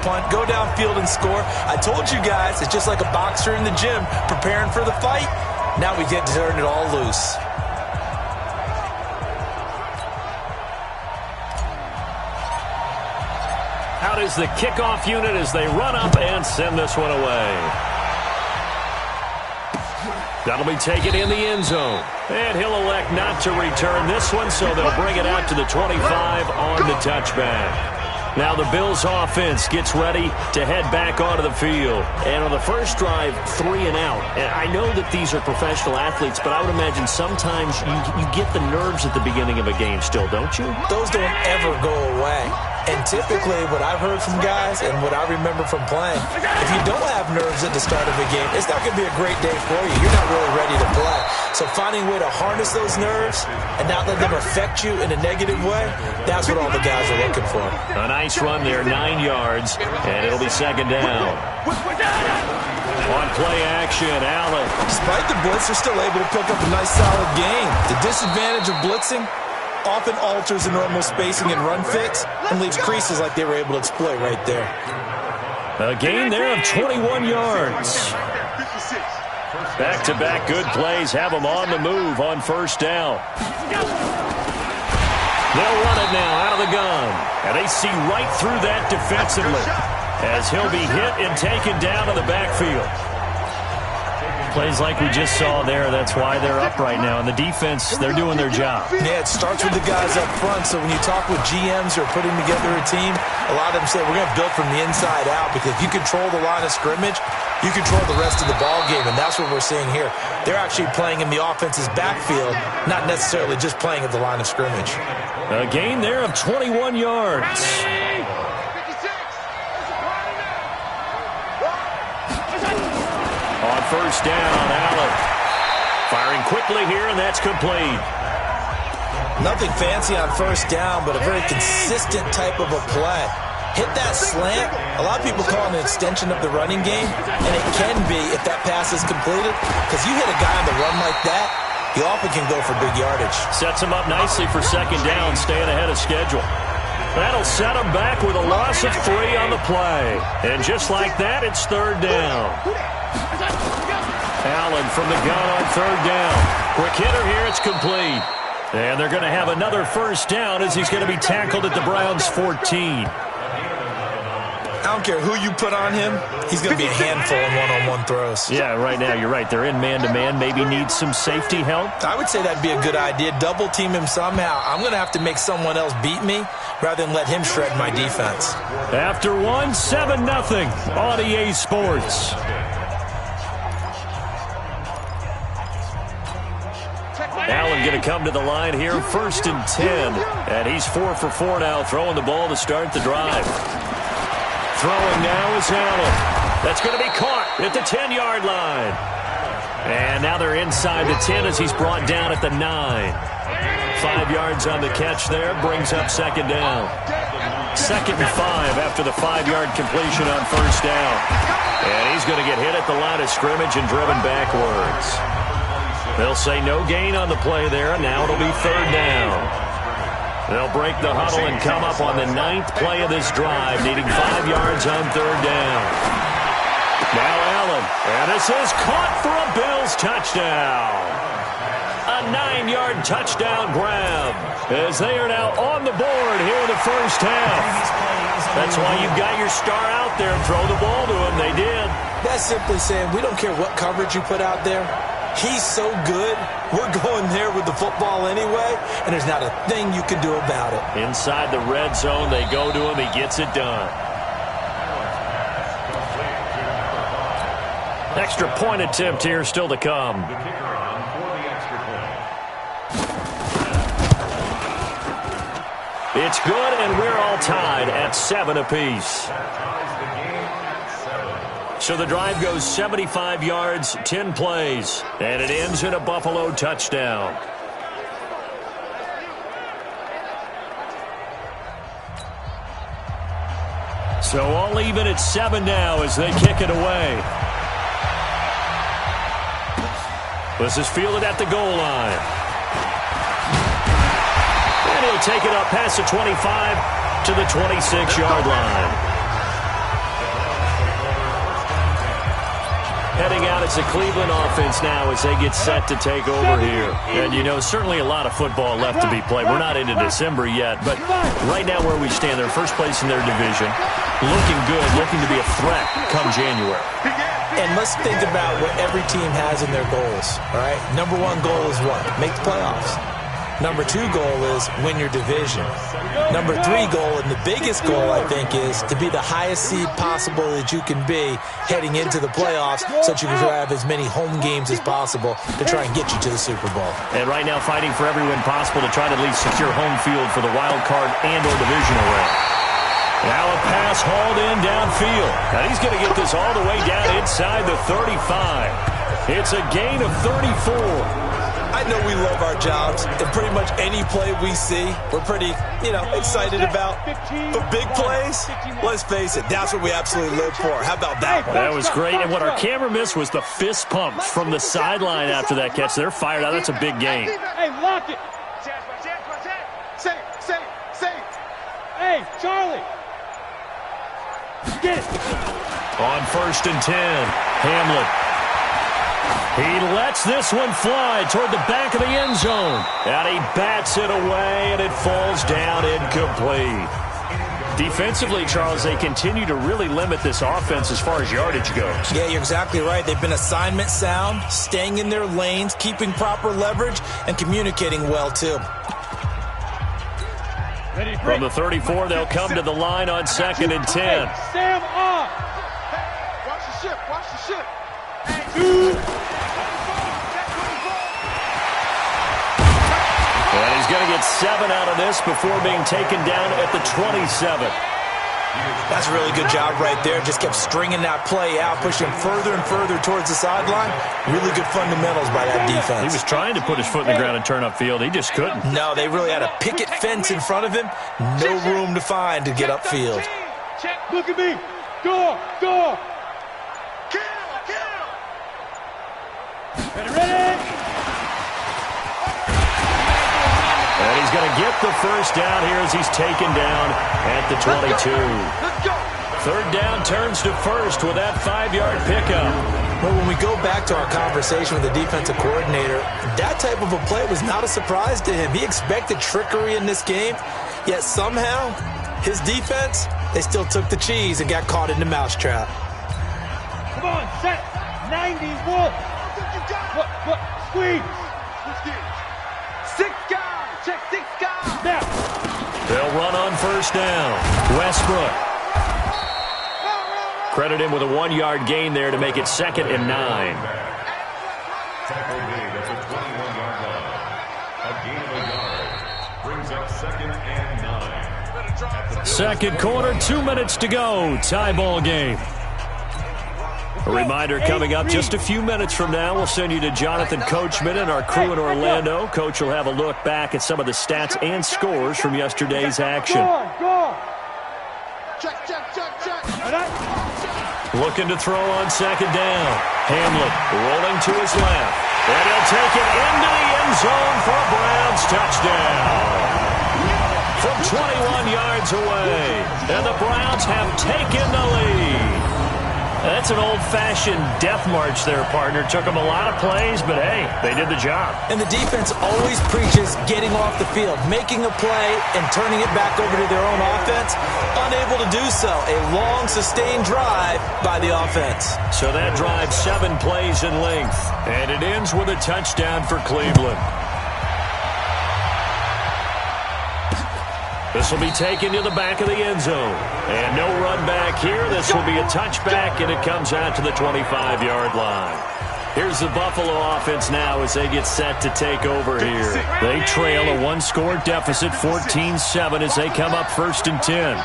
punt, go downfield and score. I told you guys, it's just like a boxer in the gym preparing for the fight. Now we get to turn it all loose. Out is the kickoff unit as they run up and send this one away. That'll be taken in the end zone. And he'll elect not to return this one, so they'll bring it out to the 25 on the touchback. Now the Bills offense gets ready to head back onto the field. And on the first drive, 3 and out. And I know that these are professional athletes, but I would imagine sometimes you get the nerves at the beginning of a game still, don't you? Those don't ever go away. And typically what I've heard from guys and what I remember from playing, if you don't have nerves at the start of a game, it's not going to be a great day for you. You're not really ready to play. So finding a way to harness those nerves and not let them affect you in a negative way, that's what all the guys are looking for. A nice run there, 9 yards, and it'll be second down. On play action, Allen. Despite the blitz, they're still able to pick up a nice solid gain. The disadvantage of blitzing often alters the normal spacing and run fits and leaves creases like they were able to exploit right there. A gain there of 21 yards. Back-to-back good plays have them on the move on first down. They'll run it now out of the gun. And they see right through that defensively as he'll be hit and taken down to the backfield. Plays like we just saw there, that's why they're up right now. And the defense, they're doing their job. Yeah, it starts with the guys up front. So when you talk with GMs who are putting together a team, a lot of them say we're going to build from the inside out, because if you control the line of scrimmage, you control the rest of the ball game, and that's what we're seeing here. They're actually playing in the offense's backfield, not necessarily just playing at the line of scrimmage. A gain there of 21 yards. On first down, Allen. Firing quickly here, and that's complete. Nothing fancy on first down, but a very consistent type of a play. Hit that slant. A lot of people call it an extension of the running game, and it can be if that pass is completed, because you hit a guy on the run like that, he often can go for big yardage. Sets him up nicely for second down, staying ahead of schedule. That'll set him back with a loss of 3 on the play. And just like that, it's third down. Allen from the gun on third down. Quick hitter here, it's complete. And they're going to have another first down as he's going to be tackled at the Browns' 14. I don't care who you put on him, he's going to be a handful in one-on-one throws. Yeah, right now, you're right. They're in man-to-man, maybe needs some safety help. I would say that'd be a good idea. Double team him somehow. I'm going to have to make someone else beat me rather than let him shred my defense. After 7-0 on EA Sports. Allen going to come to the line here, 1st and 10. And he's 4 for 4 now, throwing the ball to start the drive. Throwing now is Allen. That's going to be caught at the 10-yard line. And now they're inside the 10 as he's brought down at the 9. 5 yards on the catch there, brings up second down. 2nd and 5 after the 5-yard completion on first down. And he's going to get hit at the line of scrimmage and driven backwards. They'll say no gain on the play there, and now it'll be third down. They'll break the huddle and come up on the 9th play of this drive, needing 5 yards on third down. Now Allen, and this is caught for a Bills touchdown. A 9-yard touchdown grab as they are now on the board here in the first half. That's why you've got your star out there and throw the ball to him. They did. That's simply saying we don't care what coverage you put out there. He's so good, we're going there with the football anyway, and there's not a thing you can do about it. Inside the red zone, they go to him. He gets it done. Extra point attempt here still to come. It's good, and we're all tied at 7 apiece. So the drive goes 75 yards, 10 plays, and it ends in a Buffalo touchdown. So all even at 7 now as they kick it away. This is fielded at the goal line. And he'll take it up past the 25 to the 26-yard line. it's the Cleveland offense now as they get set to take over here. And, you know, certainly a lot of football left to be played. We're not into December yet, but right now where we stand, they're first place in their division, looking good, looking to be a threat come January. And let's think about what every team has in their goals, all right? Number one goal is what? Make the playoffs. Number two goal is win your division. Number three goal, and the biggest goal, I think, is to be the highest seed possible that you can be heading into the playoffs so that you can have as many home games as possible to try and get you to the Super Bowl. And right now fighting for every win possible to try to at least secure home field for the wild card and or divisional round. Now a pass hauled in downfield. And he's going to get this all the way down inside the 35. It's a gain of 34. I know we love our jobs, and pretty much any play we see, we're pretty, excited about. But big plays, let's face it, that's what we absolutely live for. How about that one? That was great, and what our camera missed was the fist pumps from the sideline after that catch. They're fired out. That's a big gain. Hey, lock it. Safe. Hey, Charlie. Get it. On 1st and 10, Hamlet. He lets this one fly toward the back of the end zone. And he bats it away, and it falls down incomplete. Defensively, Charles, they continue to really limit this offense as far as yardage goes. Yeah, you're exactly right. They've been assignment sound, staying in their lanes, keeping proper leverage, and communicating well, too. From the 34, they'll come to the line on 2nd and 10. Sam off. Watch the ship. And he's going to get 7 out of this before being taken down at the 27. That's a really good job right there. Just kept stringing that play out, pushing further and further towards the sideline. Really good fundamentals by that defense. He was trying to put his foot in the ground and turn upfield. He just couldn't. No, they really had a picket fence in front of him. No room to find to get upfield. Check. Look at me. Go. Ready. And he's going to get the first down here as he's taken down at the 22. Let's go. 3rd down turns to 1st with that 5-yard pickup. Well, when we go back to our conversation with the defensive coordinator, that type of a play was not a surprise to him. He expected trickery in this game, yet somehow his defense, they still took the cheese and got caught in the mousetrap. Come on, set. 90s wolf. Look, squeeze. 6 guys. Check 6 guys. Now. They'll run on 1st down. Westbrook. Credit him with a 1-yard gain there to make it 2nd and 9. Tackle made at the 21-yard line. A gain of a yard brings up 2nd and 9. Second quarter, 2 minutes to go. Tie ball game. A reminder coming up just a few minutes from now. We'll send you to Jonathan Coachman and our crew in Orlando. Coach will have a look back at some of the stats and scores from yesterday's action. Go. Check. Looking to throw on 2nd down. Hamlet rolling to his left. And he'll take it into the end zone for a Browns touchdown. From 21 yards away. And the Browns have taken the lead. That's an old-fashioned death march there, partner. Took them a lot of plays, but, hey, they did the job. And the defense always preaches getting off the field, making a play and turning it back over to their own offense. Unable to do so. A long, sustained drive by the offense. So that drive 7 plays in length, and it ends with a touchdown for Cleveland. This will be taken to the back of the end zone. And no run back here. This will be a touchback, and it comes out to the 25-yard line. Here's the Buffalo offense now as they get set to take over here. They trail a 1-score deficit, 14-7, as they come up 1st and 10.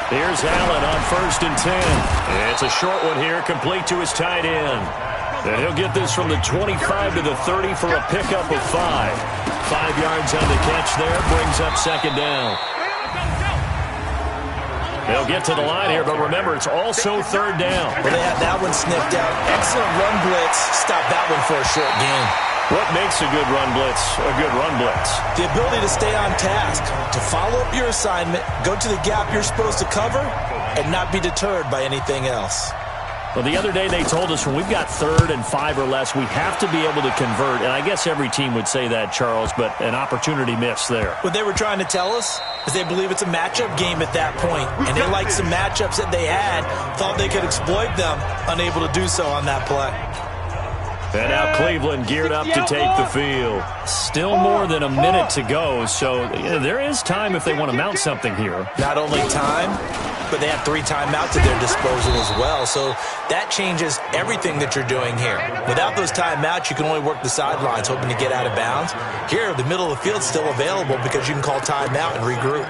Here's Allen on 1st and 10. It's a short one here, complete to his tight end. And he'll get this from the 25 to the 30 for a pickup of 5. 5 yards on the catch there, brings up 2nd down. They'll get to the line here, but remember, it's also 3rd down. Well, they had that one sniffed out. Excellent run blitz. Stop that one for a short gain. What makes a good run blitz a good run blitz? The ability to stay on task, to follow up your assignment, go to the gap you're supposed to cover, and not be deterred by anything else. Well, the other day they told us when we've got 3rd and 5 or less, we have to be able to convert. And I guess every team would say that, Charles, but an opportunity missed there. What they were trying to tell us is they believe it's a matchup game at that point, and they liked some matchups that they had, thought they could exploit them, unable to do so on that play. And now Cleveland geared up to take the field. Still more than a minute to go, so there is time if they want to mount something here. Not only time, but they have 3 timeouts at their disposal as well, so that changes everything that you're doing here. Without those timeouts, you can only work the sidelines, hoping to get out of bounds. Here, the middle of the field's still available because you can call timeout and regroup.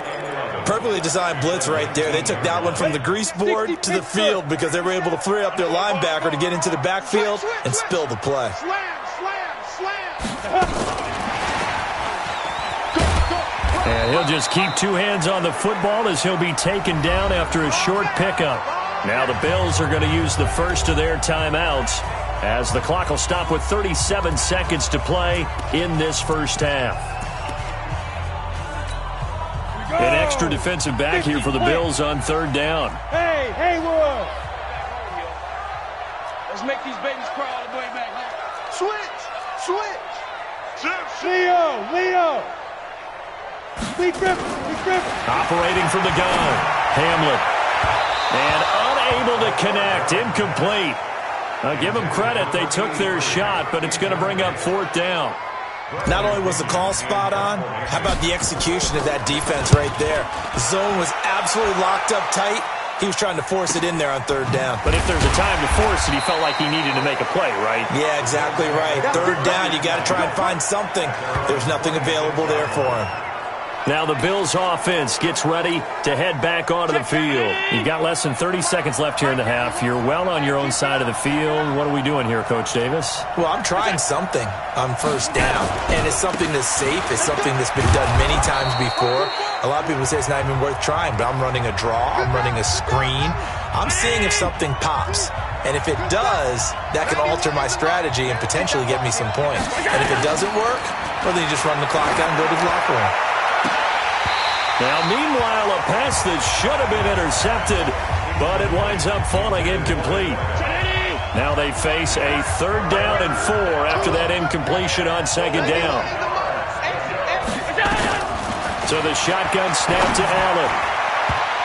Perfectly designed blitz right there. They took that one from the grease board to the field because they were able to free up their linebacker to get into the backfield and spill the play. And he'll just keep 2 hands on the football as he'll be taken down after a short pickup. Now the Bills are going to use the first of their timeouts as the clock will stop with 37 seconds to play in this first half. An extra defensive back here for the Bills on 3rd down. Hey, Haywood! Let's make these babies cry all the way back. Switch! Leo! Lee Griffin! Operating from the gun. Hamlet. And unable to connect. Incomplete. I'll give them credit. They took their shot, but it's going to bring up 4th down. Not only was the call spot on, how about the execution of that defense right there? The zone was absolutely locked up tight. He was trying to force it in there on 3rd down. But if there's a time to force it, he felt like he needed to make a play, right? Yeah, exactly right. 3rd down, you got to try and find something. There's nothing available there for him. Now the Bills offense gets ready to head back onto the field. You've got less than 30 seconds left here in the half. You're well on your own side of the field. What are we doing here, Coach Davis? Well, I'm trying something on 1st down, and it's something that's safe. It's something that's been done many times before. A lot of people say it's not even worth trying, but I'm running a draw. I'm running a screen. I'm seeing if something pops. And if it does, that can alter my strategy and potentially get me some points. And if it doesn't work, well, then you just run the clock out and go to the locker room. Now, meanwhile, a pass that should have been intercepted, but it winds up falling incomplete. Now they face a 3rd down and 4 after that incompletion on 2nd down. So the shotgun snap to Allen.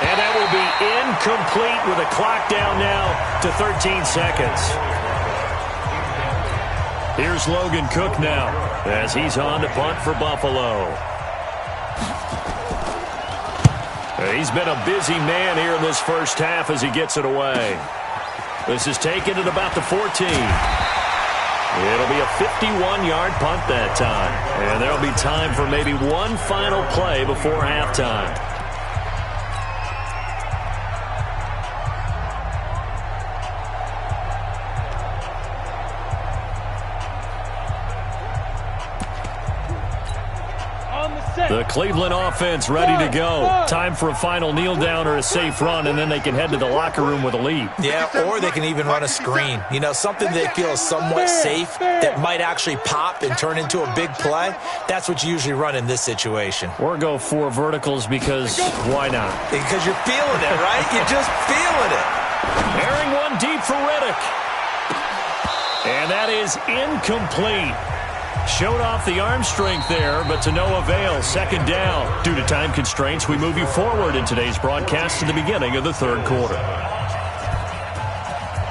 And that will be incomplete with a clock down now to 13 seconds. Here's Logan Cook now as he's on to punt for Buffalo. He's been a busy man here in this first half as he gets it away. This is taken at about the 14. It'll be a 51-yard punt that time. And there'll be time for maybe one final play before halftime. The Cleveland offense ready to go. Time for a final kneel down or a safe run, and then they can head to the locker room with a lead. Yeah, or they can even run a screen. You know, something they feel is somewhat safe that might actually pop and turn into a big play. That's what you usually run in this situation. Or go 4 verticals because why not? Because you're feeling it, right? You're just feeling it. Airing one deep for Riddick. And that is incomplete. Showed off the arm strength there, but to no avail. 2nd down. Due to time constraints, we move you forward in today's broadcast to the beginning of the 3rd quarter.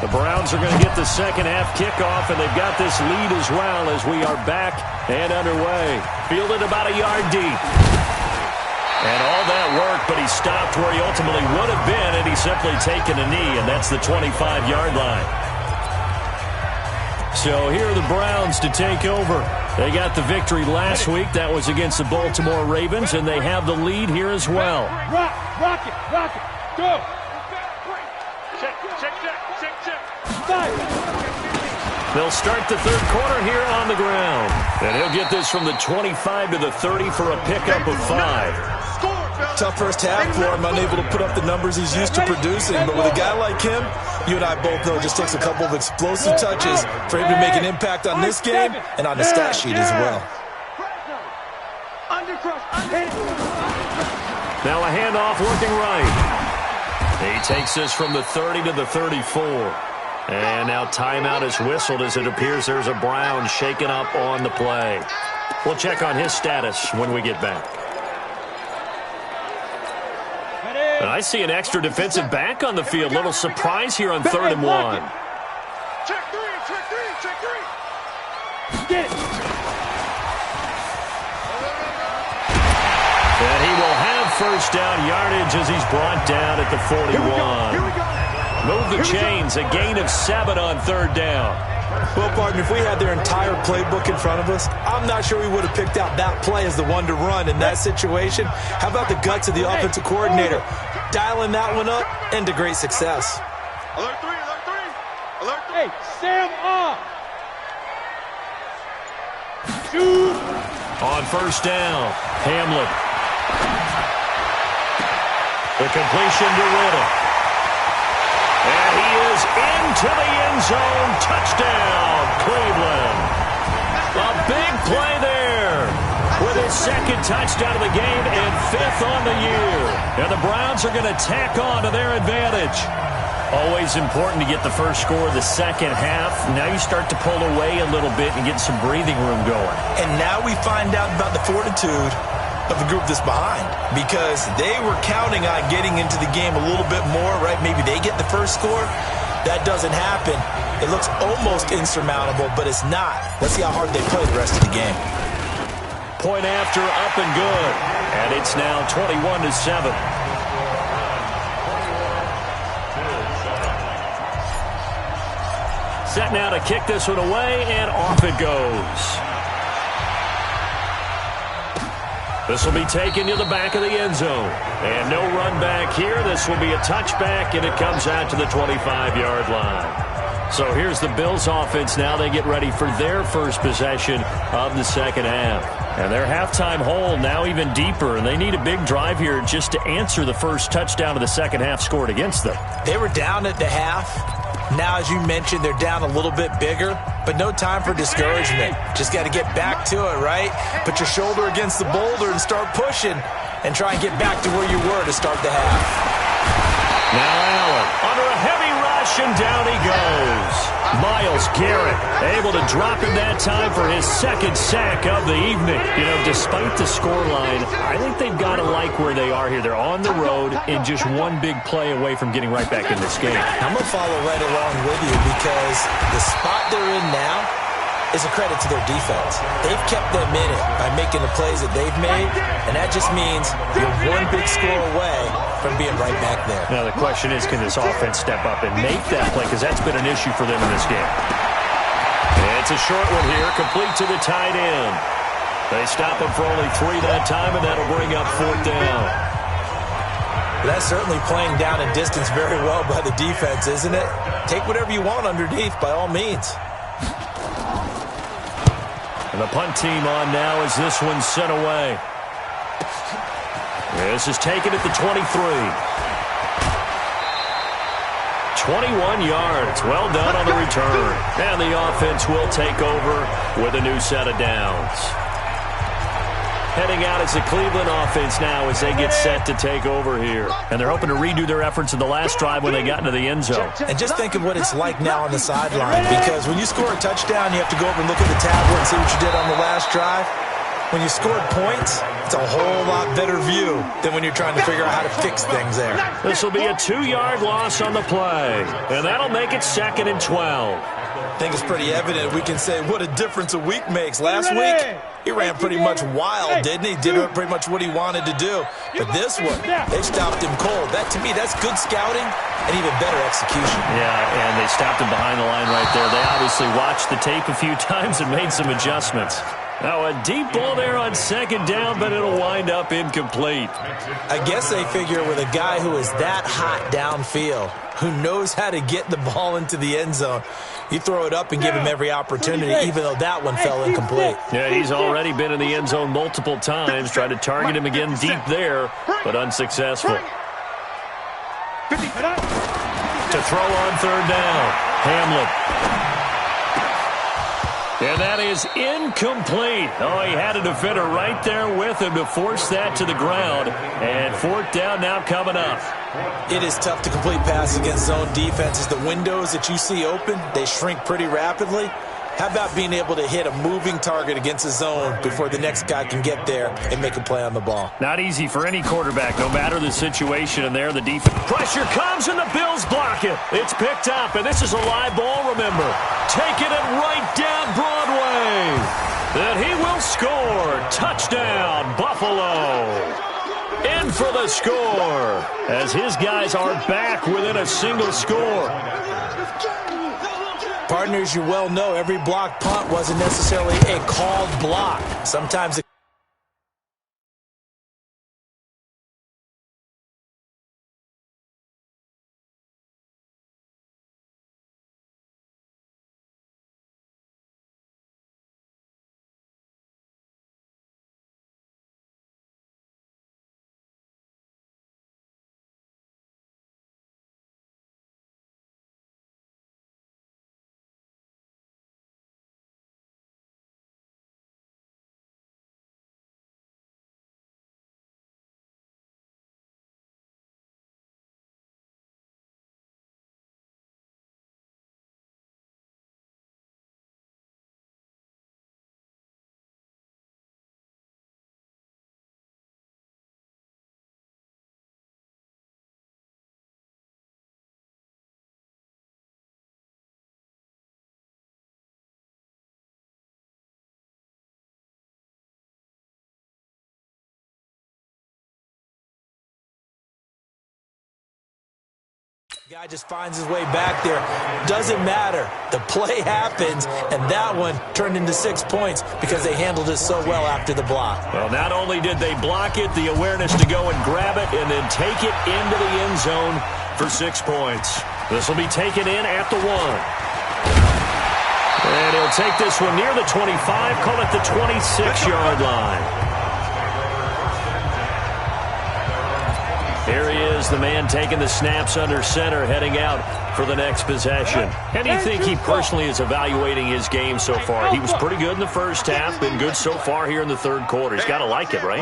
The Browns are going to get the second half kickoff, and they've got this lead as well as we are back and underway. Fielded about a yard deep. And all that work, but he stopped where he ultimately would have been, and he's simply taken a knee, and that's the 25-yard line. So here are the Browns to take over. They got the victory last week. That was against the Baltimore Ravens, and they have the lead here as well. Rock it, go. Check. They'll start the 3rd quarter here on the ground. And he'll get this from the 25 to the 30 for a pickup of 5. Tough first half for him, unable to put up the numbers he's used to producing. But with a guy like him, you and I both know it just takes a couple of explosive touches for him to make an impact on this game and on the stat sheet as well. Now a handoff looking right. He takes this from the 30 to the 34. And now timeout is whistled as it appears there's a Brown shaken up on the play. We'll check on his status when we get back. And I see an extra defensive back on the field. Little surprise here on 3rd and 1. Check three. Get it. And he will have first down yardage as he's brought down at the 41. Here we go. Move the chains, a gain of 7 on 3rd down. Well, partner, if we had their entire playbook in front of us, I'm not sure we would have picked out that play as the one to run in that situation. How about the guts of the offensive coordinator? Dialing that one up into great success. Alert 3. Hey, Sam off. Shoot. On first down, Hamlet. The completion to Riddle. And he is into the end zone. Touchdown, Cleveland. A big play there with his 2nd touchdown of the game and 5th on the year. And the Browns are going to tack on to their advantage. Always important to get the first score of the second half. Now you start to pull away a little bit and get some breathing room going. And now we find out about the fortitude of the group that's behind, because they were counting on getting into the game a little bit more, right? Maybe they get the first score. That doesn't happen. It looks almost insurmountable, but it's not. Let's see how hard they play the rest of the game. Point after, up and good. And it's now 21-7. Set now to kick this one away, and off it goes. This will be taken to the back of the end zone. And no run back here. This will be a touchback, and it comes out to the 25-yard line. So here's the Bills offense now. They get ready for their first possession of the second half. And their halftime hole now even deeper, and they need a big drive here just to answer the first touchdown of the second half scored against them. They were down at the half. Now, as you mentioned, they're down a little bit bigger, but no time for discouragement. Just got to get back to it, right? Put your shoulder against the boulder and start pushing and try and get back to where you were to start the half. Now Allen under a heavy rush, and down he goes. Myles Garrett able to drop him that time for his 2nd sack of the evening. You know, despite the scoreline, I think they've got to like where they are here. They're on the road and just one big play away from getting right back in this game. I'm going to follow right along with you, because the spot they're in now is a credit to their defense. They've kept them in it by making the plays that they've made, and that just means you're one big score away from being right back there. Now the question is, can this offense step up and make that play, because that's been an issue for them in this game. And it's a short one here, complete to the tight end. They stop him for only 3 that time, and that'll bring up 4th down. That's certainly playing down and distance very well by the defense, isn't it? Take whatever you want underneath, by all means. And the punt team on now as this one's sent away. This is taken at the 23. 21 yards. Well done on the return. And the offense will take over with a new set of downs. Heading out is the Cleveland offense now as they get set to take over here. And they're hoping to redo their efforts in the last drive when they got into the end zone. And just think of what it's like now on the sideline, because when you score a touchdown, you have to go over and look at the tablet and see what you did on the last drive. When you scored points, it's a whole lot better view than when you're trying to figure out how to fix things there. This will be a 2-yard loss on the play, and that'll make it 2nd and 12. I think it's pretty evident. We can say what a difference a week makes. Last week, he ran pretty much wild, didn't he? Did pretty much what he wanted to do. But this one, they stopped him cold. That, to me, that's good scouting and even better execution. Yeah, and they stopped him behind the line right there. They obviously watched the tape a few times and made some adjustments. Now a deep ball there on 2nd down, but it'll wind up incomplete. I guess they figure with a guy who is that hot downfield, who knows how to get the ball into the end zone, you throw it up and give him every opportunity, even though that one fell incomplete. Yeah, he's already been in the end zone multiple times, tried to target him again deep there, but unsuccessful. To throw on 3rd down, Hamlet. And that is incomplete. Oh, he had a defender right there with him to force that to the ground. And 4th down now coming up. It is tough to complete passes against zone defenses. The windows that you see open, they shrink pretty rapidly. How about being able to hit a moving target against a zone before the next guy can get there and make a play on the ball? Not easy for any quarterback, no matter the situation. And there, the defense. Pressure comes, and the Bills block it. It's picked up, and this is a live ball, remember. Taking it right down Broadway. And he will score. Touchdown, Buffalo. In for the score, as his guys are back within a single score. Partners, you well know every block punt wasn't necessarily a called block. Sometimes guy just finds his way back there. Doesn't matter. The play happens, and that one turned into 6 points because they handled it so well after the block. Well, not only did they block it, the awareness to go and grab it and then take it into the end zone for 6 points. This will be taken in at the 1. And he'll take this one near the 25, call it the 26-yard line. Here he is, the man taking the snaps under center, heading out for the next possession. How do you think he personally is evaluating his game so far? He was pretty good in the first half, been good so far here in the third quarter. He's got to like it, right?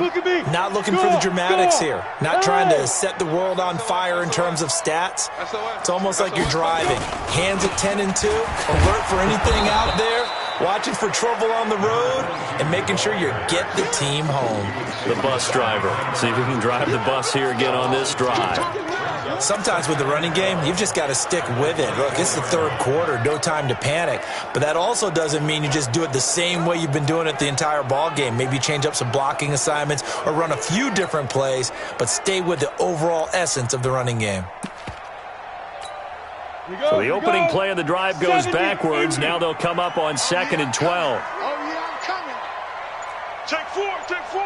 Not looking for the dramatics here. Not trying to set the world on fire in terms of stats. It's almost like you're driving. Hands at 10 and 2, alert for anything out there. Watching for trouble on the road and making sure you get the team home. The bus driver. See if we can drive the bus here again on this drive. Sometimes with the running game, you've just got to stick with it. Look, it's the third quarter, no time to panic. But that also doesn't mean you just do it the same way you've been doing it the entire ball game. Maybe change up some blocking assignments or run a few different plays, but stay with the overall essence of the running game. So the opening play of the drive goes backwards. Now they'll come up on 2nd and 12. Oh, yeah, I'm coming. Take 4, take 4.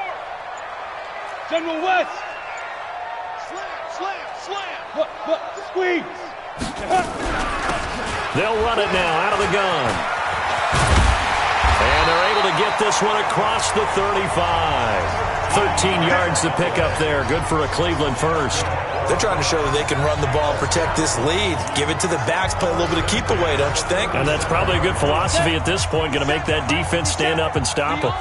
General West. Slam. Squeeze. They'll run it now out of the gun. And they're able to get this one across the 35. 13 yards to pick up there. Good for a Cleveland first. They're trying to show that they can run the ball, protect this lead, give it to the backs, play a little bit of keep away, don't you think? And that's probably a good philosophy at this point, going to make that defense stand up and stop them.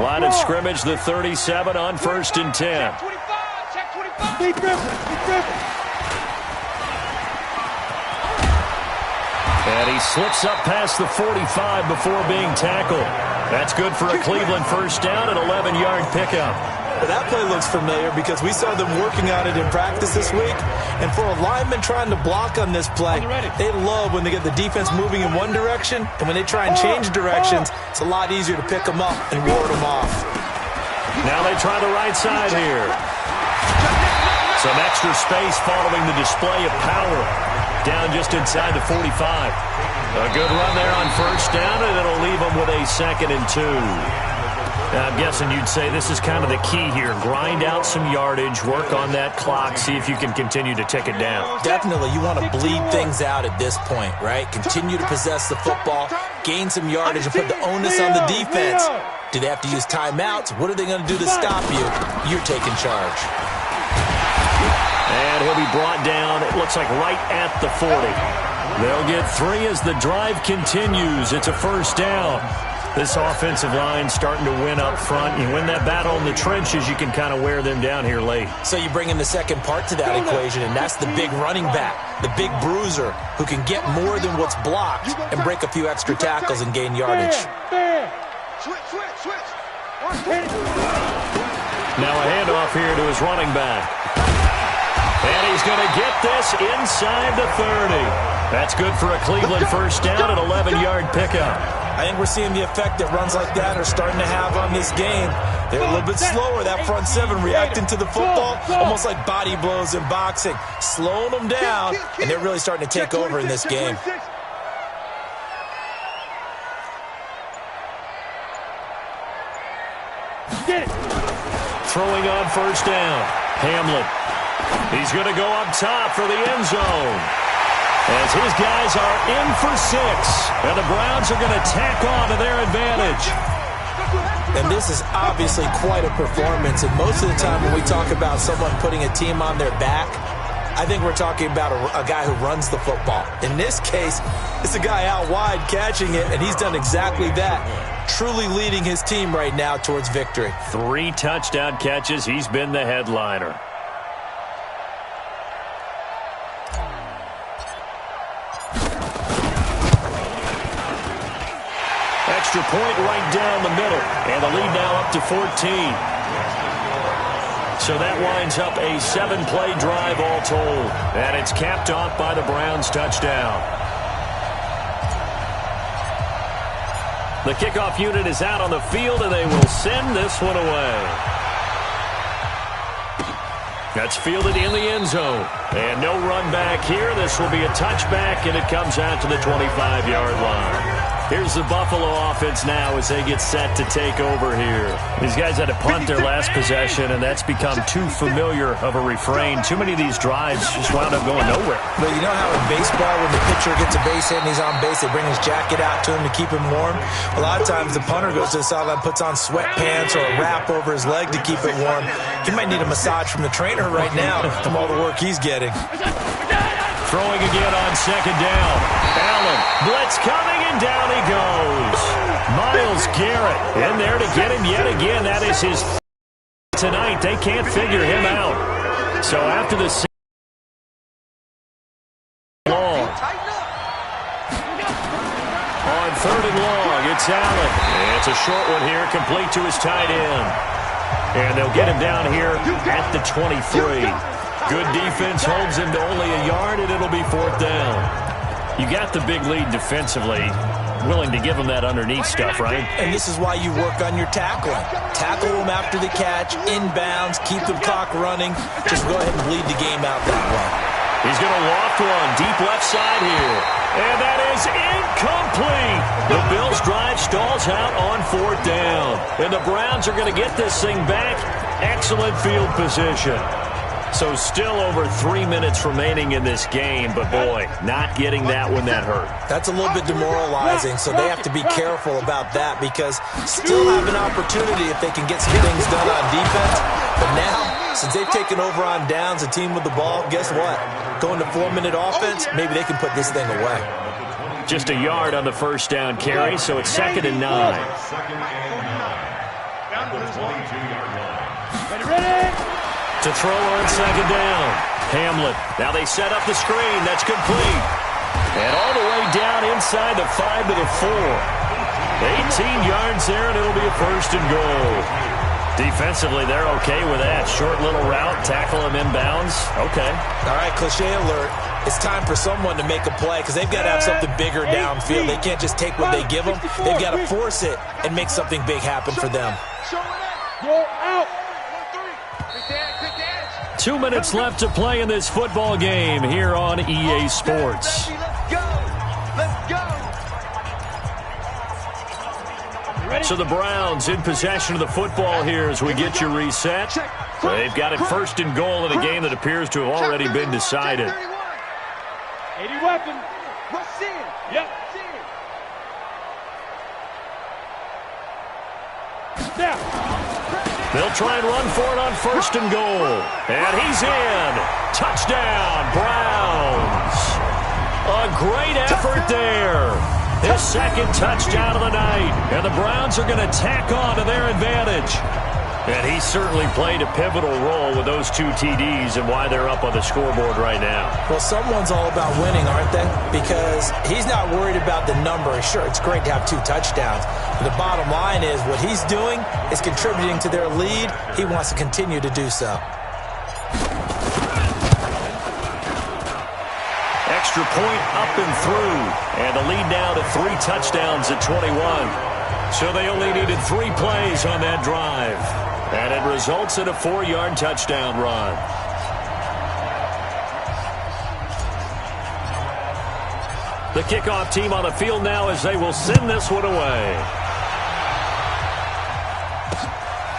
Line of scrimmage, the 37 on 1st and 10. Check 25. Keep dribbling. And he slips up past the 45 before being tackled. That's good for a Cleveland first down, an 11-yard pickup. Well, that play looks familiar because we saw them working on it in practice this week. And for a lineman trying to block on this play, they love when they get the defense moving in one direction. And when they try and change directions, it's a lot easier to pick them up and ward them off. Now they try the right side here. Some extra space following the display of power. Down just inside the 45. A good run there on first down, and it'll leave them with a 2nd and 2. Now, I'm guessing you'd say this is kind of the key here. Grind out some yardage, work on that clock, see if you can continue to tick it down. Definitely, you want to bleed things out at this point, right? Continue to possess the football, gain some yardage, and put the onus on the defense. Do they have to use timeouts? What are they going to do to stop you? You're taking charge. And he'll be brought down, it looks like right at the 40. They'll get 3 as the drive continues. It's a first down. This offensive line starting to win up front. You win that battle in the trenches, you can kind of wear them down here late. So you bring in the second part to that equation, and that's the big running back, the big bruiser, who can get more than what's blocked and break a few extra tackles and gain yardage. Now a handoff here to his running back. And he's going to get this inside the 30. That's good for a Cleveland first down, an 11-yard pickup. I think we're seeing the effect that runs like that are starting to have on this game. They're a little bit slower, that front seven, reacting to the football, almost like body blows in boxing, slowing them down, and they're really starting to take over in this game. Throwing on first down, Hamlin. He's going to go up top for the end zone. As his guys are in for 6. And the Browns are going to tack on to their advantage. And this is obviously quite a performance. And most of the time when we talk about someone putting a team on their back, I think we're talking about a guy who runs the football. In this case, it's a guy out wide catching it, and he's done exactly that. Truly leading his team right now towards victory. 3 touchdown catches. He's been the headliner. Extra point right down the middle. And the lead now up to 14. So that winds up a 7-play drive all told. And it's capped off by the Browns touchdown. The kickoff unit is out on the field, and they will send this one away. That's fielded in the end zone. And no run back here. This will be a touchback, and it comes out to the 25-yard line. Here's the Buffalo offense now as they get set to take over here. These guys had to punt their last possession, and that's become too familiar of a refrain. Too many of these drives just wound up going nowhere. But you know how in baseball, when the pitcher gets a base hit and he's on base, they bring his jacket out to him to keep him warm? A lot of times the punter goes to the sideline, puts on sweatpants or a wrap over his leg to keep it warm. He might need a massage from the trainer right now from all the work he's getting. Throwing again on second down. Allen, blitz coming, and down he goes. Myles Garrett in there to get him yet again. That is his tonight. They can't figure him out. So after the long. On third and long, it's Allen. It's a short one here, complete to his tight end. And they'll get him down here at the 23. Good defense holds him to only a yard, and it'll be 4th down. You got the big lead defensively, willing to give him that underneath stuff, right? And this is why you work on your tackling. Tackle them after the catch, inbounds, keep the clock running. Just go ahead and bleed the game out that way. He's going to loft one deep left side here. And that is incomplete. The Bills' drive stalls out on 4th down. And the Browns are going to get this thing back. Excellent field position. So still over 3 minutes remaining in this game, but boy, not getting that when that hurt. That's a little bit demoralizing, so they have to be careful about that because still have an opportunity if they can get some things done on defense. But now, since they've taken over on downs, a team with the ball, guess what? Going to 4-minute offense, maybe they can put this thing away. Just a yard on the first down carry, so it's 2nd and 9. Second and 9. The 22-yard line. Ready? To throw on second down. Hamlin. Now they set up the screen. That's complete. And all the way down inside the 5 to the 4. 18 yards there, and it'll be a 1st and goal. Defensively, they're okay with that. Short little route, tackle him inbounds. Okay. All right, cliche alert. It's time for someone to make a play because they've got to have something bigger downfield. They can't just take what they give them. They've got to force it and make something big happen for them. Go out. 2 minutes left to play in this football game here on EA Sports. Let's go. Let's go. So the Browns in possession of the football here as we get you reset. They've got it 1st and goal in a game that appears to have already been decided. 80 weapon. What's in? Yep. Now. They'll try and run for it on 1st and goal. And he's in. Touchdown, Browns. A great effort there. The second touchdown of the night. And the Browns are going to tack on to their advantage. And he certainly played a pivotal role with those 2 TDs and why they're up on the scoreboard right now. Well, someone's all about winning, aren't they? Because he's not worried about the number. Sure, it's great to have 2 touchdowns. But the bottom line is what he's doing is contributing to their lead. He wants to continue to do so. Extra point up and through. And the lead now to 3 touchdowns at 21. So they only needed 3 plays on that drive. And it results in a 4-yard touchdown run. The kickoff team on the field now as they will send this one away.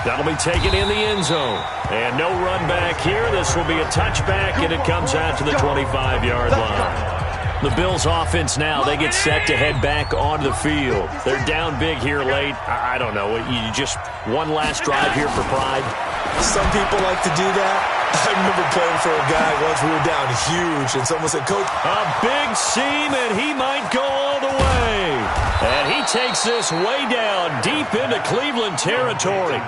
That'll be taken in the end zone. And no run back here. This will be a touchback, and it comes out to the 25-yard line. The Bills offense now, they get set to head back onto the field. They're down big here late. I don't know. You just one last drive here for pride. Some people like to do that. I remember playing for a guy once. We were down huge, and someone said, Coach. A big seam, and he might go all the way. And he takes this way down deep into Cleveland territory.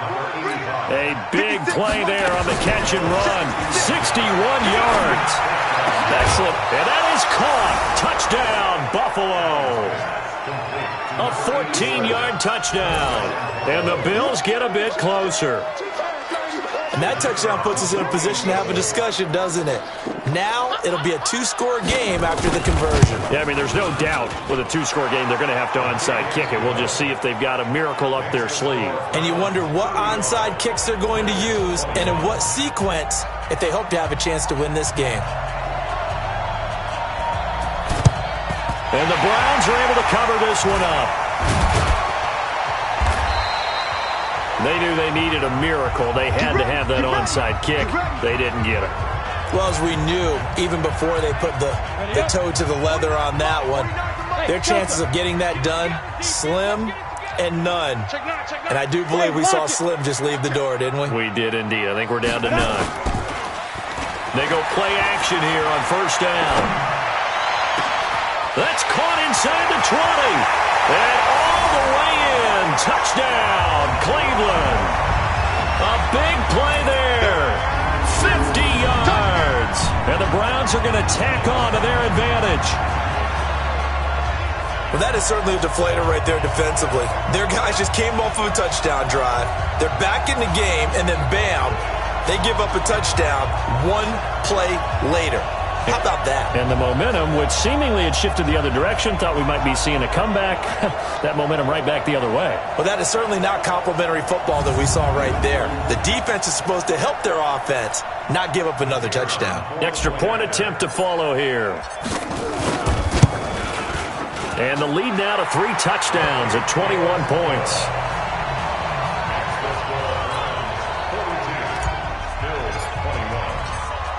A big play there on the catch and run. 61 yards. Excellent. And that is caught. Touchdown, Buffalo. A 14-yard touchdown. And the Bills get a bit closer. And that touchdown puts us in a position to have a discussion, doesn't it? Now it'll be a 2-score game after the conversion. Yeah, I mean, there's no doubt with a 2-score game they're going to have to onside kick it. We'll just see if they've got a miracle up their sleeve. And you wonder what onside kicks they're going to use and in what sequence if they hope to have a chance to win this game. And the Browns are able to cover this one up. They knew they needed a miracle. They had to have that onside kick. They didn't get it. Well, as we knew, even before they put the toe to the leather on that one, their chances of getting that done, slim and none. And I do believe we saw Slim just leave the door, didn't we? We did indeed. I think we're down to none. They go play action here on first down. That's caught inside the 20. And all the way in. Touchdown, Cleveland. A big play there. 50 yards. And the Browns are going to tack on to their advantage. Well, that is certainly a deflator right there defensively. Their guys just came off of a touchdown drive. They're back in the game, and then bam, they give up a touchdown 1 play later. How about that? And the momentum, which seemingly had shifted the other direction, thought we might be seeing a comeback. That momentum right back the other way. Well, that is certainly not complimentary football that we saw right there. The defense is supposed to help their offense, not give up another touchdown. Extra point attempt to follow here. And the lead now to 3 touchdowns at 21 points.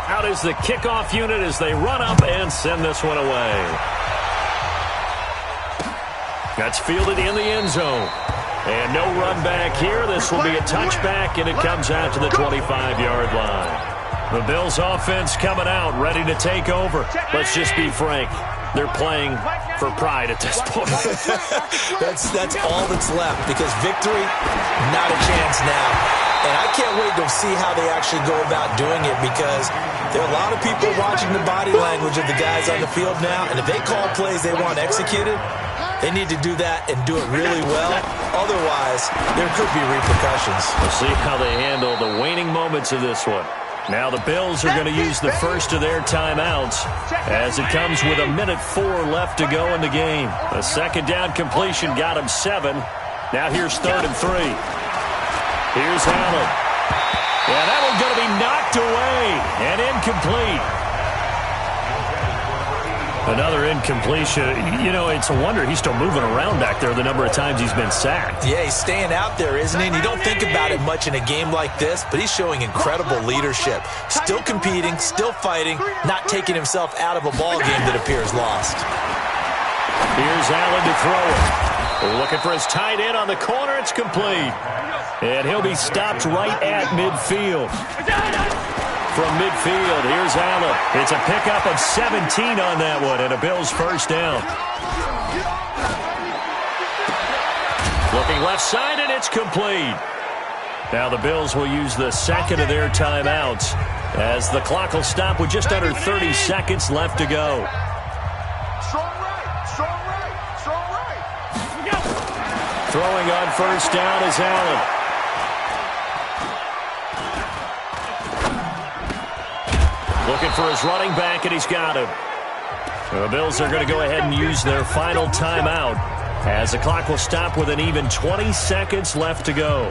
Out is the kickoff unit as they run up and send this one away. That's fielded in the end zone. And no run back here. This will be a touchback, and it comes out to the 25-yard line. The Bills offense coming out, ready to take over. Let's just be frank. They're playing for pride at this point. That's all that's left, because victory, not a chance now. And I can't wait to see how they actually go about doing it, because there are a lot of people watching the body language of the guys on the field now, and if they call plays they want executed, they need to do that and do it really well. Otherwise, there could be repercussions. We'll see how they handle the waning moments of this one. Now the Bills are going to use the first of their timeouts as it comes with 1:04 left to go in the game. A second down completion got him 7. Now here's 3rd and 3. Here's Allen. Yeah, that one's going to be knocked away and incomplete. Another incompletion. You know, it's a wonder he's still moving around back there the number of times he's been sacked. Yeah, he's staying out there, isn't he? And you don't think about it much in a game like this, but he's showing incredible leadership. Still competing, still fighting, not taking himself out of a ball game that appears lost. Here's Allen to throw it. Looking for his tight end on the corner. It's complete. And he'll be stopped right at midfield. From midfield, here's Allen. It's a pickup of 17 on that one, and a Bills first down. Looking left side, and it's complete. Now the Bills will use the second of their timeouts as the clock will stop with just under 30 seconds left to go. Strong right, strong right, strong right. Throwing on first down is Allen. Looking for his running back, and he's got him. The Bills are going to go ahead and use their final timeout as the clock will stop with an even 20 seconds left to go.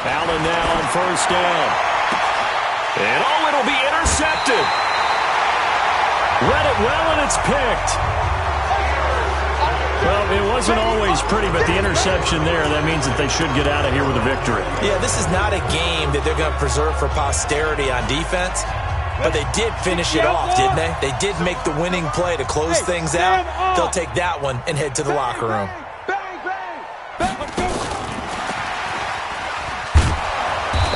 Allen now on first down. And it'll be intercepted. Read it well, and it's picked. Well, it wasn't always pretty, but the interception there, that means that they should get out of here with a victory. Yeah, this is not a game that they're going to preserve for posterity on defense, but they did finish it off, didn't they? They did make the winning play to close things out. They'll take that one and head to the locker room.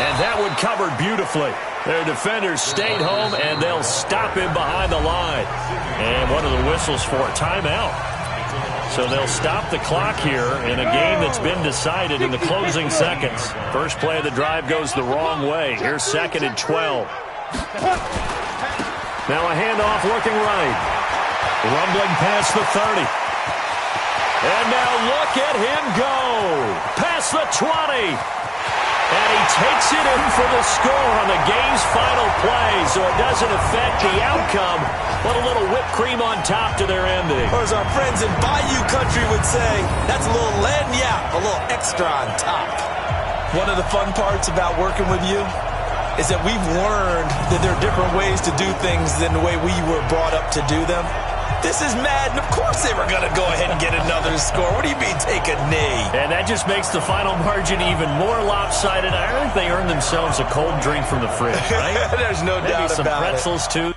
And that one covered beautifully. Their defenders stayed home, and they'll stop him behind the line. And what are the whistles for? Timeout. So they'll stop the clock here in a game that's been decided in the closing seconds. First play of the drive goes the wrong way. Here's 2nd and 12. Now a handoff looking right. Rumbling past the 30. And now look at him go. Past the 20. And he takes it in for the score on the game's final play, so it doesn't affect the outcome, but a little whipped cream on top to their ending. Or as our friends in Bayou Country would say, that's a little lagniappe, a little extra on top. One of the fun parts about working with you is that we've learned that there are different ways to do things than the way we were brought up to do them. This is Madden. Of course they were going to go ahead and get another score. What do you mean take a knee? And that just makes the final margin even more lopsided. I think they earned themselves a cold drink from the fridge, right? There's no doubt some about pretzels, too.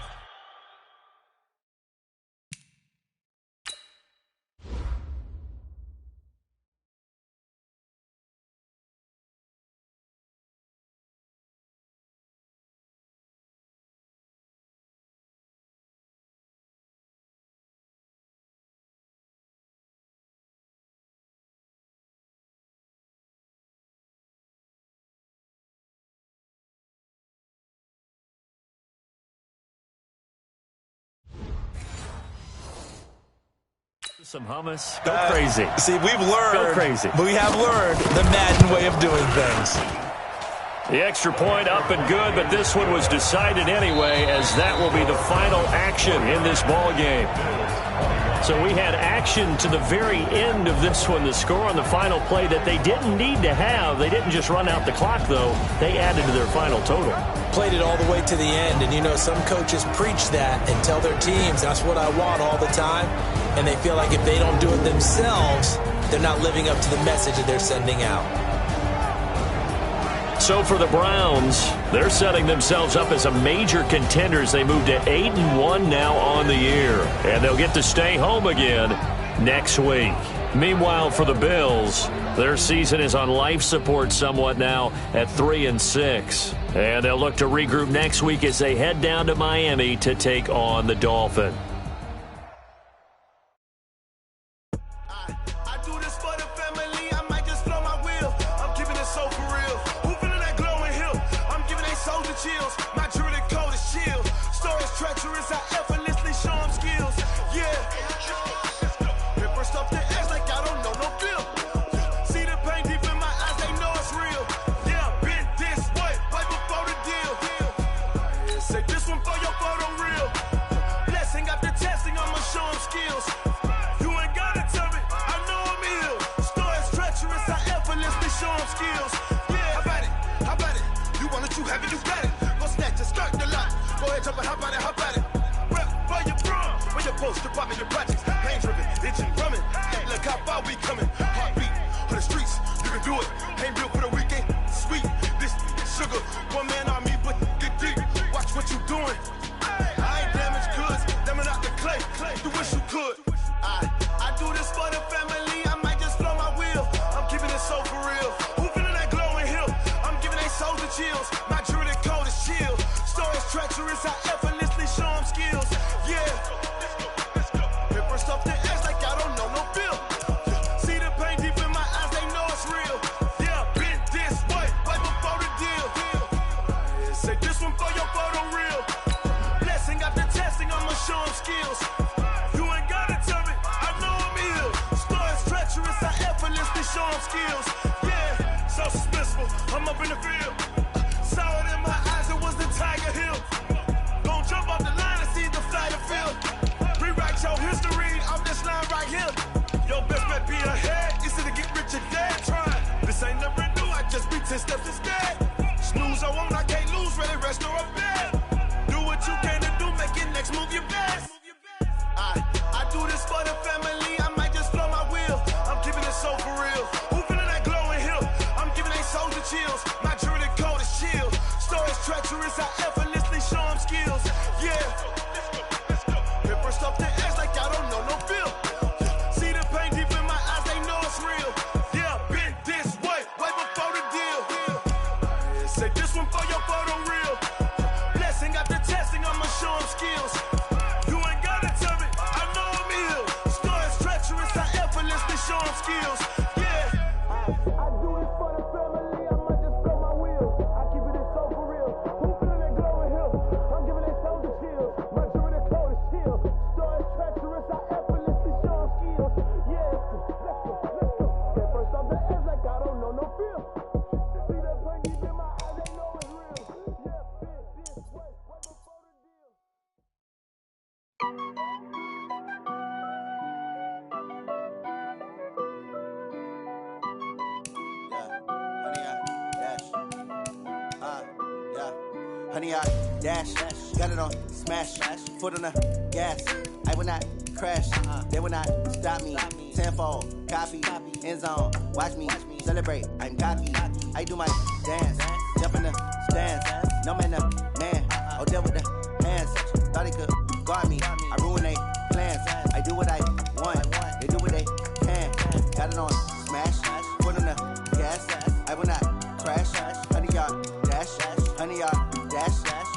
Some hummus. Go crazy. See, we've learned. Go crazy. We have learned the Madden way of doing things. The extra point up and good, but this one was decided anyway, as that will be the final action in this ball game. So we had action to the very end of this one, the score on the final play that they didn't need to have. They didn't just run out the clock, though. They added to their final total. Played it all the way to the end, and you know some coaches preach that and tell their teams, that's what I want all the time, and they feel like if they don't do it themselves, they're not living up to the message that they're sending out. So for the Browns, they're setting themselves up as a major contender as they move to 8-1 now on the year. And they'll get to stay home again next week. Meanwhile, for the Bills, their season is on life support somewhat now at 3-6. And they'll look to regroup next week as they head down to Miami to take on the Dolphins. My Druid code Stories treacherous, I effortlessly show them skills. Yeah, so suspenseful, I'm up in the field. Saw it in my eyes, it was the Tiger Hill. Gon' jump off the line and see the flight of field. Rewrite your history off this line right here. Your best bet be ahead, easy to get rich or dead. Trying, this ain't never new, I just be 10 steps instead. Snooze I won't, I can't lose, ready, rest or a bed. Do what you can to do, make your next move your best. I do this for the family, I might just flow my wheel. I'm keeping it so for real. Who feeling that glowing hill? I'm giving they souls the chills. My jury code is chill. Stories treacherous, I effortlessly show them skills. Yeah. Hit first off the edge like I don't know no feel. See the pain deep in my eyes, they know it's real. Yeah, been this way before the deal. Say this one for your photo reel. Blessing after testing, I'ma show them skills. You ain't gotta tell me, I know I'm ill. Stories treacherous, I effortlessly show them skills. Yeah. I do this for the family, I might just blow my wheel. I keep it so for real. Who feeling that glowing hill? I'm giving they souls the chills. My jury the code is chill. Stories treacherous, I effortlessly show them skills. Yeah. Let's go. Get first off the edge like I don't know no feel. See the pain deep in my eyes, they know it's real. Yeah, been this way before the deal. Honey, I dash, got it on smash, foot on the gas. I will not crash, they will not stop me. Tenfold, copy, end zone, watch me celebrate. I'm cocky, I do my dance, jump in the stands. No man, man, oh deal with the hands. Thought he could guard me, I ruin they plans. I do what I want, they do what they can. Got it on smash, foot on the gas. I will not crash, honey, y'all dash, honey, y'all dash,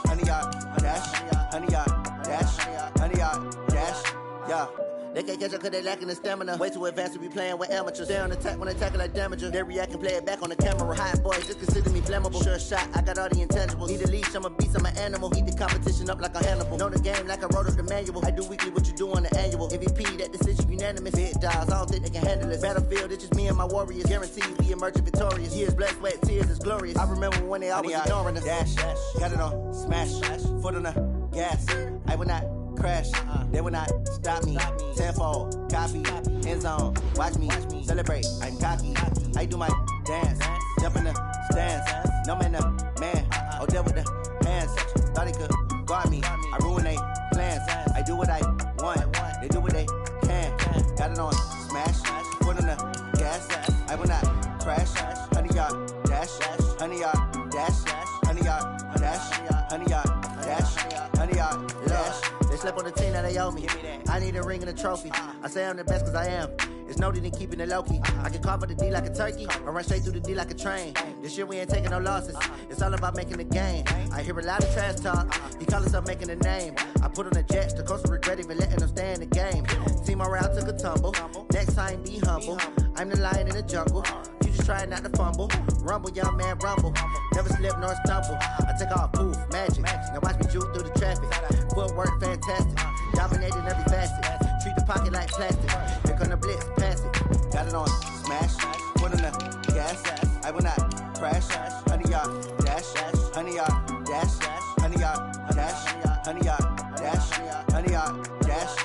honey, y'all dash, honey, y'all dash, honey, y'all dash, yeah. They can't catch up cause they lacking the stamina. Way too advanced to be playing with amateurs. They on attack when they tackle like damager. They react and play it back on the camera. Hot boys just consider me flammable. Sure shot, I got all the intangibles. Need a leash, I'm a beast, I'm an animal. Heat the competition up like a Hannibal. Know the game like I wrote up the manual. I do weekly what you do on the annual. MVP, that decision unanimous. Big dogs, I don't think they can handle it. Battlefield, it's just me and my warriors. Guaranteed we emerging victorious. Years, blood, sweat, tears, it's glorious. I remember when they always ignoring us. Dash, got it on smash, foot on the gas. I will not crash, they will not stop me. Tenfold, copy, end zone, watch me celebrate. I'm cocky, I do my dance, jump in the stands. No man, man, oh deal with the hands. Thought he could guard me, I ruin they plans. I do what I want, they do what they can. Got it on smash, foot on the gas. I will not crash, honey, y'all dash, honey, y'all dash, honey, y'all dash, honey, y'all dash, honey, y'all dash. They slept on the team that they owe me. I need a ring and a trophy. I say I'm the best cause I am. It's no need in keeping it low key. I can carve for the D like a turkey, or run straight through the D like a train. This year we ain't taking no losses. It's all about making the game. I hear a lot of trash talk. He call himself making a name. I put on the jets, the coach will regret even letting them stay in the game. Team morale took a tumble. Next time be humble. I'm the lion in the jungle. You just try not to fumble. Rumble, young man, rumble. Never slip nor stumble. I take off, poof, magic. Now watch me juke through the traffic. Footwork fantastic. Dominating every facet. Treat the pocket like plastic. Here come the blitz, pass it. Got it on smash. Foot on the gas. I will not crash. Honey, y'all dash. Honey, y'all dash. Honey, y'all dash. Honey, y'all dash. Honey, y'all dash.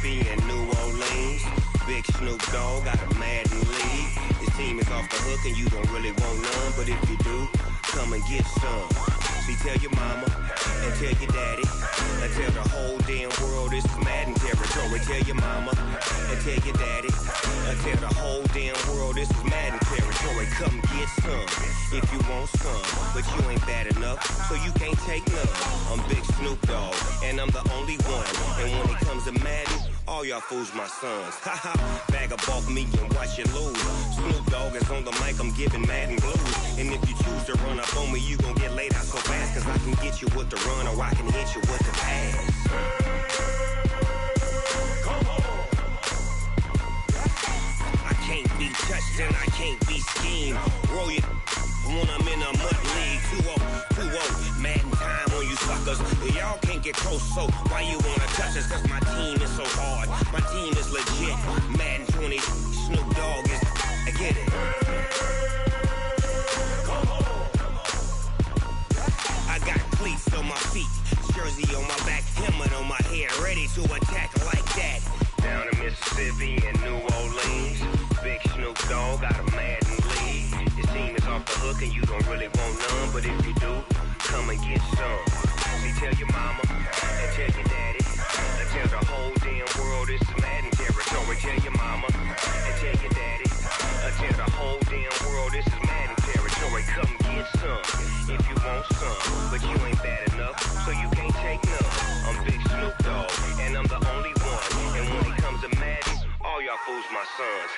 And New Orleans, Big Snoop Dogg got a Madden league. This team is off the hook and you don't really want none, but if you do, come and get some. See, tell your mama and tell your daddy and tell the whole damn world this is Madden territory. Tell your mama and tell your daddy and tell the whole damn world this is Madden territory. Come get some if you want some, but you ain't bad enough, so you can't take none. I'm Big Snoop Dogg, and I'm the only one. And when it comes to Madden, all y'all fools my sons. Haha, bag up off me and watch you lose. Snoop Dogg is on the mic, I'm giving Madden blues. And if you choose to run up on me, you gon' get laid out so fast, cause I can get you with the run or I can hit you with the pass. Come on. I can't be touched and I can't be schemed. Roll you when I'm in a mud league. 2-0, Madden time on you suckers. Y'all can't get close, so why you wanna touch us? Cause my team is so hard, my team is legit. Madden 20, Snoop Dogg is, I get it. Come on. I got cleats on my feet, jersey on my back, helmet on my head, ready to attack like that. Down in Mississippi and New Orleans, Big Snoop Dogg got a Madden league. Your team is off the hook and you don't really want none, but if you do, come and get some. See, tell your mama and tell your daddy and tell the whole damn world this is Madden territory. Tell your mama and tell your daddy and tell the whole damn world this is Madden territory. Come get some if you want some, but you ain't bad enough, so you can't take none. I'm Big Snoop Dogg, and I'm the only one. And when it comes to Madden, all y'all fools my sons.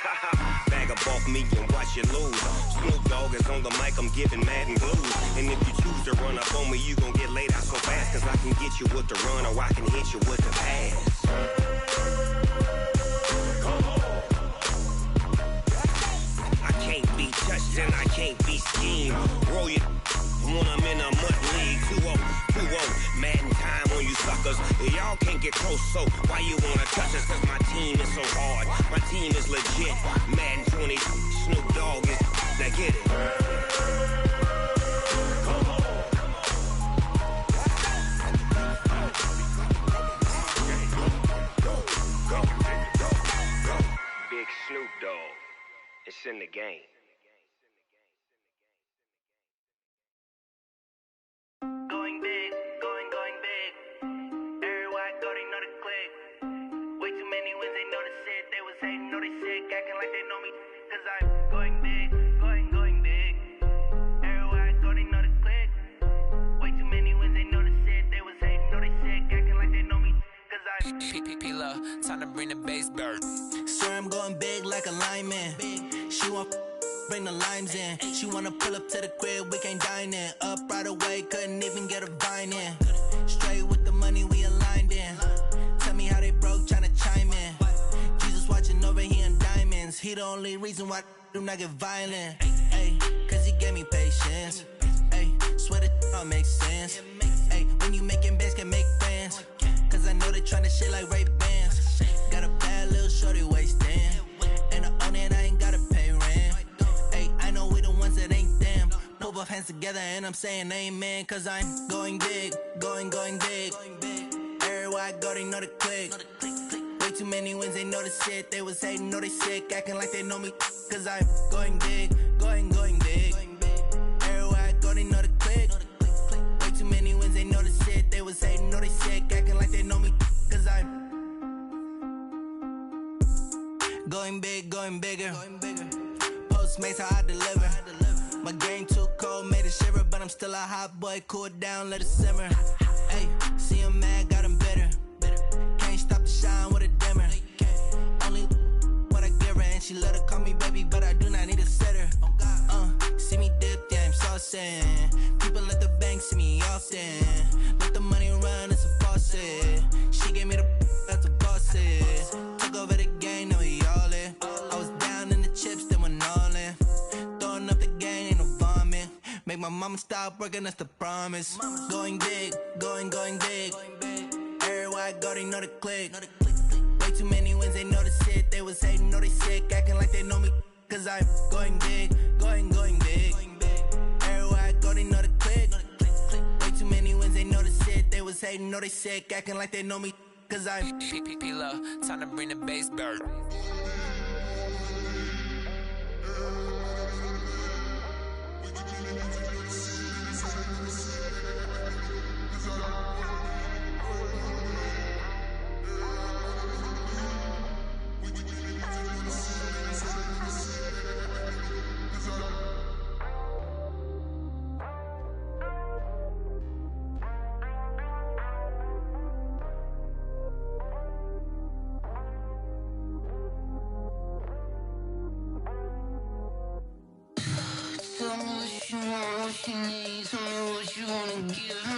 Bag up off me and watch you lose. Snoop Dogg is on the mic, I'm giving Madden blues. And if you choose to run up on me, you gon' get laid out so fast, cause I can get you with the run or I can hit you with the pass. Come on. I can't be touched and I can't be schemed. Roll you when I'm in a mud league. 2-0, Madden time on you suckers. Y'all can't get close, so why you wanna touch us? Cause my team is so hard, my team is legit. Madden 20, Snoop Dogg is, now get it. Come on. Big Snoop Dogg, it's in the game. Going big, going big. Everywhere I go, they know the click. Way too many wins, they know the shit. They was hating, know they sick, acting like they know me. Cause I'm going big, going big. Everywhere I go, they know the click. Way too many wins, they know the shit. They was hating, know they sick, acting like they know me. Cause I'm P-P-P-Love, time to bring the bass bird. Swear I'm going big like a lineman. She want bring the limes in. She wanna pull up to the crib, we can't dine in. Up right away, couldn't even get a vine in. Straight with the money, we aligned in. Tell me how they broke, tryna chime in. Jesus watching over here in diamonds. He the only reason why I do not get violent. Ay, cause he gave me patience. Ay, swear that all makes sense. Ay, when you making bands, can make friends. Cause I know they tryna shit like Ray-Bans. Got a bad little shorty wasting. And I own it, I ain't gotta pay rent. Ay, I know we the ones that ain't them. Put both hands together and I'm saying amen. Cause I'm going big, going big. Everywhere I go, they know the click. Way too many wins, they know the shit. They was hating, know they sick, acting like they know me. Cause I'm going big, going big. Everywhere I go, they know the click. Way too many wins, they know the shit. They was hating, know they sick, acting like they know me. Cause I'm going big, going bigger. Postmates how I deliver. My game too cold, made it shiver, but I'm still a hot boy. Cool it down, let it simmer. Hey, see him mad, got him bitter. Can't stop the shine with a dimmer. Only what I give her, and she let her call me baby, but I do not need a sitter. See me dip, yeah, I'm saucing. People at the bank see me often. Let the money run, it's a faucet. She gave me the that's a faucet. Took over the game, now we all in. I was down in the chips, then went all in. Throwing up the game, ain't no vomit. Make my mama stop working, that's the promise. Going big, going big. Everywhere I go, they know the click. Way too many wins, they know the shit. They was hating, know they sick, acting like they know me. Cause I'm going big, going big. Everywhere I go, they know the click. Way too many wins, they know the shit. They was hating, know they sick, acting like they know me. Cause I'm P-P-P-Love, time to bring the bass bird. tell me what you wanna give me.